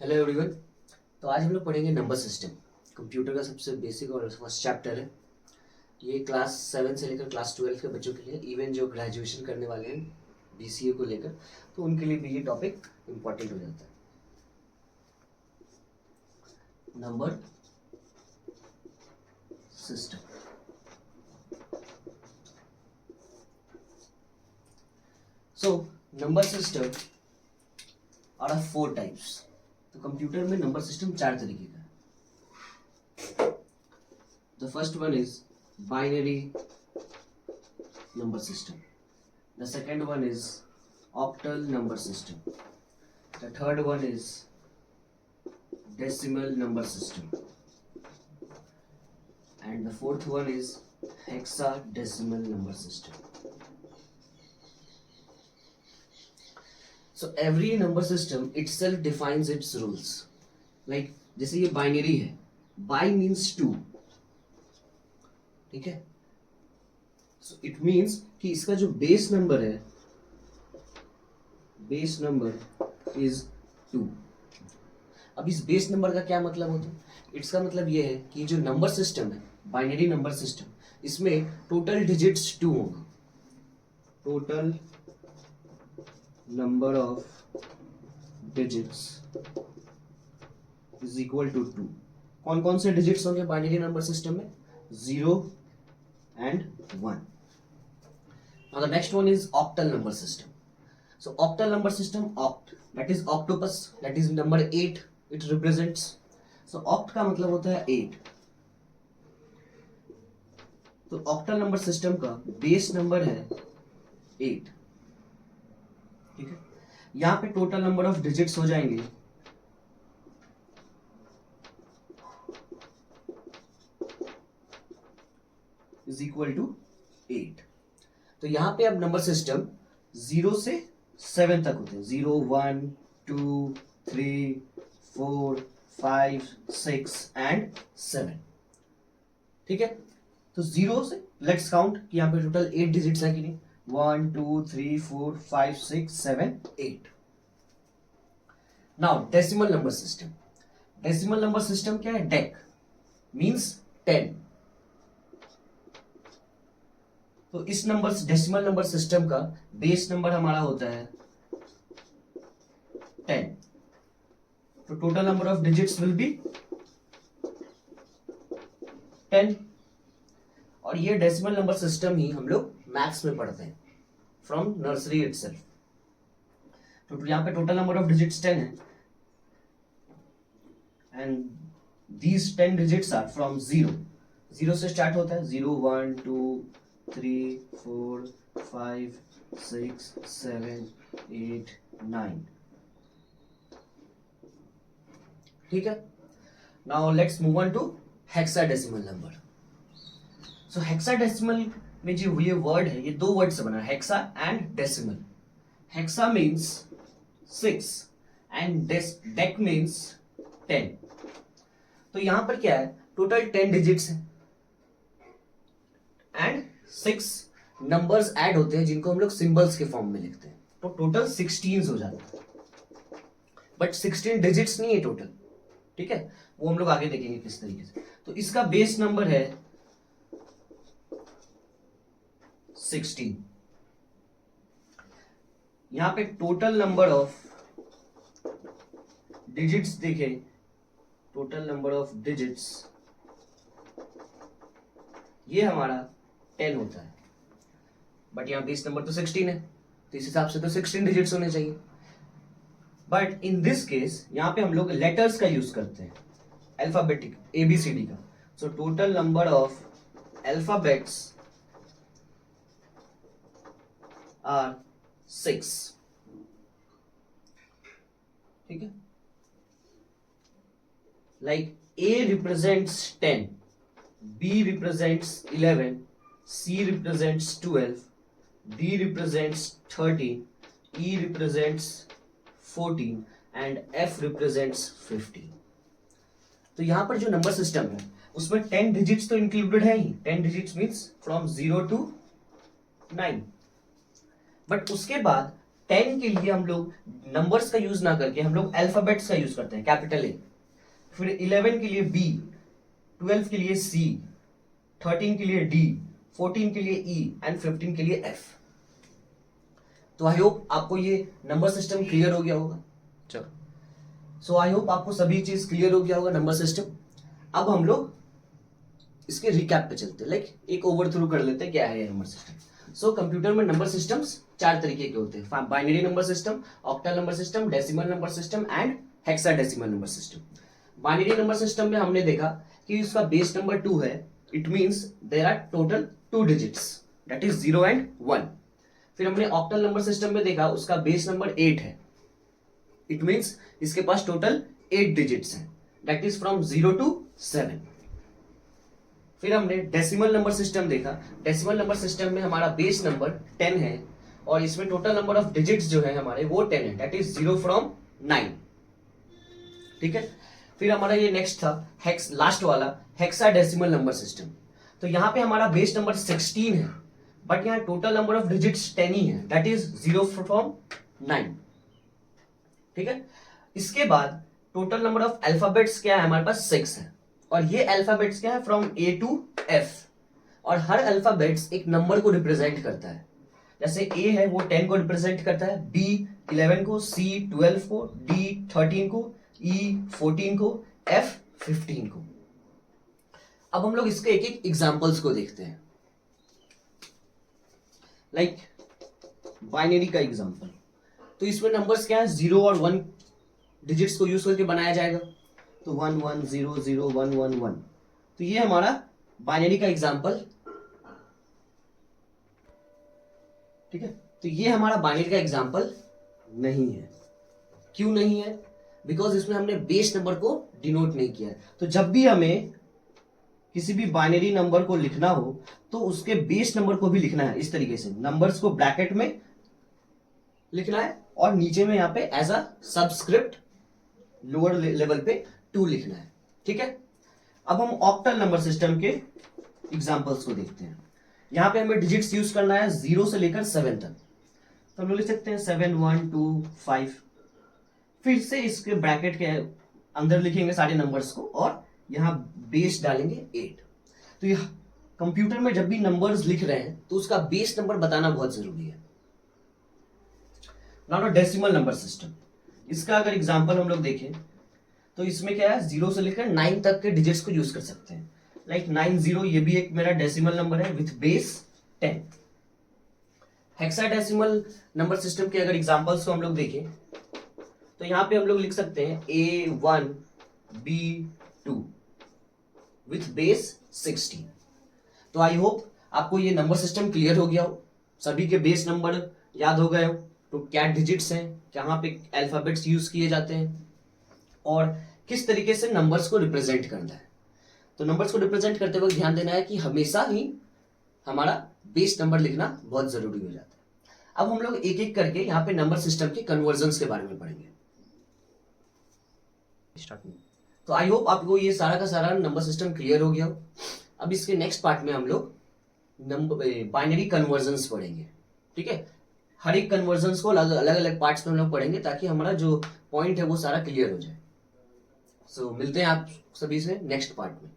Hello everyone. तो आज हम लोग पढ़ेंगे नंबर सिस्टम। कंप्यूटर का सबसे बेसिक और फर्स्ट चैप्टर है। ये क्लास 7 से लेकर क्लास 12 के बच्चों के लिए, इवन जो ग्रेजुएशन करने वाले हैं बीसीए को लेकर, तो उनके लिए भी ये टॉपिक इम्पोर्टेंट हो जाता है। Number system. So number system are of 4 types. तो कंप्यूटर में नंबर सिस्टम 4 तरीके का है। The first one is binary number system. The second one is octal number system. The third one is decimal number system. And the fourth one is hexadecimal number system. So every number system itself defines its rules. Like जैसे ये binary है, by means 2, ठीक है। So it means कि इसका जो base number है, base number is 2। अब इस बेस नंबर का क्या मतलब होता है? इसका मतलब ये है कि जो नंबर सिस्टम है, बाइनरी नंबर सिस्टम, इसमें टोटल डिजिट्स 2 होंगे। Total number of digits is equal to 2। कौन कौन से डिजिट्स होंगे बाइनरी नंबर सिस्टम में? 0 and 1. Now the next one is octal number system. So octal number system, oct, that is octopus, that is number 8 it represents. So oct का मतलब होता है 8। तो octal number system का base number है 8, ठीक है। यहाँ पे टोटल नंबर ऑफ डिजिट्स हो जाएंगे इज इक्वल टू 8। तो यहां पे अब नंबर सिस्टम 0 से 7 तक होते हैं। 0, 1, 2, 3, 4, 5, 6 एंड 7, ठीक है। तो 0 से लेट्स काउंट कि यहां पे टोटल 8 डिजिट्स है कि नहीं। 1, 2, 3, 4, 5, 6, 7, 8। Now decimal number system. Decimal number system क्या है? Deck means 10। तो इस नंबर डेसिमल नंबर सिस्टम का बेस नंबर हमारा होता है 10। तो total number of digits will be 10। और ये डेसिमल नंबर सिस्टम ही हम लोग मैथ्स में पढ़ते हैं फ्रॉम नर्सरी इटसेल्फ। तो यहां पे टोटल नंबर ऑफ डिजिट्स 10 है and these 10 digits are from 0 से स्टार्ट होता है। 0, 1, 2, 3, 4, 5, 6, 7, 8, 9, ठीक है। Now let's move on to hexadecimal number. So hexadecimal में जो ये वर्ड है, ये 2 वर्ड से बना है, hexa and decimal. Hexa means 6 and deck means 10। तो यहां पर क्या है? टोटल 10 डिजिट्स है एंड 6 नंबर्स ऐड होते हैं जिनको हम लोग सिंबल्स के फॉर्म में लिखते हैं। तो टोटल 16 हो जाता है, बट 16 डिजिट्स नहीं है टोटल, ठीक है। वो हम लोग आगे देखेंगे किस तरीके से। तो इसका बेस नंबर है 16। यहां पे टोटल नंबर ऑफ डिजिट्स देखें, टोटल नंबर ऑफ डिजिट्स ये हमारा 10 होता है, बट यहां बेस नंबर तो 16 है, तो इस हिसाब से तो 16 डिजिट्स होने चाहिए। बट इन दिस केस यहां पे हम लोग लेटर्स का यूज करते हैं, अल्फाबेटिक ABCD का। So total number of alphabets are 6, ठीक है। Like A represents 10, B represents 11, C represents 12, D represents 13, E represents 14 and F represents 15। तो यहां पर जो नंबर सिस्टम है उसमें 10 डिजिट्स तो इंक्लूडेड है ही। 10 digits means from 0 to 9। But उसके बाद 10 के लिए हम लोग नंबर्स का यूज ना करके हम लोग अल्फाबेट्स का यूज करते हैं, कैपिटल ए। फिर 11 के लिए बी, 12 के लिए सी, 13 के लिए डी, 14 के लिए ई एंड 15 के लिए एफ। तो आई होप आपको ये नंबर सिस्टम क्लियर हो गया होगा। चलो, सो आई होप आपको सभी चीज क्लियर हो गया होगा नंबर सिस्टम। अब हम लोग इसके रिकैप पे चलते हैं, लाइक एक ओवरथ्रू कर लेते हैं क्या है ये नंबर सिस्टम। सो कंप्यूटर में नंबर सिस्टम्स 4 तरीके के होते हैं, binary number system, octal number system, decimal number system and hexadecimal number system. Binary number system में हमने देखा कि उसका बेस नंबर 2 है, it means there are total 2 digits, that is 0 and 1। फिर हमने ऑक्टल नंबर सिस्टम में देखा उसका बेस नंबर 8 है, इट मींस इसके पास टोटल 8 डिजिट्स हैं, दैट इज फ्रॉम 0 to 7। फिर हमने डेसिमल नंबर सिस्टम देखा, डेसिमल नंबर सिस्टम में हमारा बेस नंबर 10 है और इसमें टोटल नंबर ऑफ डिजिट्स जो है हमारे वो 10 है, दैट इज 0 from 9। ठीक है, फिर हमारा ये नेक्स्ट था हेक्स, लास्ट वाला हेक्साडेसिमल नंबर सिस्टम। तो यहाँ पे हमारा बेस नंबर 16 है बट यहाँ टोटल नंबर ऑफ डिजिट्स 10 ही है, दैट इज 0 from 9। ठीक है, इसके बाद टोटल नंबर ऑफ अल्फाबेट्स क्या है हमारे पास 6 है और ये अल्फाबेट्स क्या है फ्रॉम ए टू एफ, और हर अल्फाबेट्स एक नंबर को रिप्रेजेंट करता है। जैसे ए है वो 10 को रिप्रेजेंट करता है, बी 11 को, सी 12 को, डी 13 को, ई 14 को, एफ 15 को। अब हम लोग इसके एक एक एग्जांपल्स को देखते हैं, लाइक बाइनरी का एग्जांपल। तो इसमें नंबर्स क्या है, 0 और 1 डिजिट्स को यूज करके बनाया जाएगा, तो 1 1 0 0 1 1 1। तो ये हमारा बाइनरी का एग्जांपल, ठीक है। तो ये हमारा बाइनरी का एग्जांपल नहीं है। क्यों नहीं है? बिकॉज इसमें हमने बेस नंबर को डिनोट नहीं किया है। तो जब भी हमें किसी भी बाइनरी नंबर को लिखना हो तो उसके बेस नंबर को भी लिखना है इस तरीके से, नंबर्स को ब्रैकेट में लिखना है और नीचे में यहाँ पे as a subscript lower level पे 2 लिखना है। ठीक है, अब हम ऑक्टल नंबर सिस्टम के एग्जांपल्स को देखते हैं। यहां पे हमें डिजिट्स यूज करना है 0 से लेकर 7 तक। तो हम लोग लिख सकते हैं 7 1 2 5। फिर से इसके ब्रैकेट के अंदर लिखेंगे सारे नंबर्स को और यहां बेस डालेंगे 8। तो यह कंप्यूटर में जब भी नंबर्स लिख रहे हैं तो उसका बेस नंबर बताना बहुत जरूरी है। नाउ डेसिमल नंबर सिस्टम, इसका अगर एग्जांपल हम लोग देखें तो इसमें क्या है, 0 से लेकर 9 तक के डिजिट्स को यूज कर सकते हैं, लाइक 90, ये भी एक मेरा डेसिमल नंबर है with base 10। Hexadecimal number system के अगर एग्जांपल्स को हम लोग देखें तो यहां पे हम लोग लिख सकते हैं A1 B2 विथ बेस 16। तो आई होप आपको ये नंबर सिस्टम क्लियर हो गया हो, सभी के बेस नंबर याद हो गए हो, तो क्या डिजिट्स हैं, कहां पे अल्फाबेट्स यूज किए जाते हैं और किस तरीके से नंबर्स को रिप्रेजेंट करना है। तो नंबर्स को रिप्रेजेंट करते वक्त ध्यान देना है कि हमेशा ही हमारा बेस नंबर लिखना बहुत जरूरी हो जाता है। अब हम लोग एक एक करके यहाँ पे नंबर सिस्टम के कन्वर्जन्स के बारे में पढ़ेंगे। तो आई होप आपको ये सारा का सारा नंबर सिस्टम क्लियर हो गया हो। अब इसके नेक्स्ट पार्ट में हम लोग नंबर बाइनरी कन्वर्जन्स पढ़ेंगे। ठीक है, हर एक कन्वर्जन्स को अलग अलग पार्ट्स में हम लोग पढ़ेंगे ताकि हमारा जो पॉइंट है वो सारा क्लियर हो जाए। सो मिलते हैं आप सभी से नेक्स्ट पार्ट में।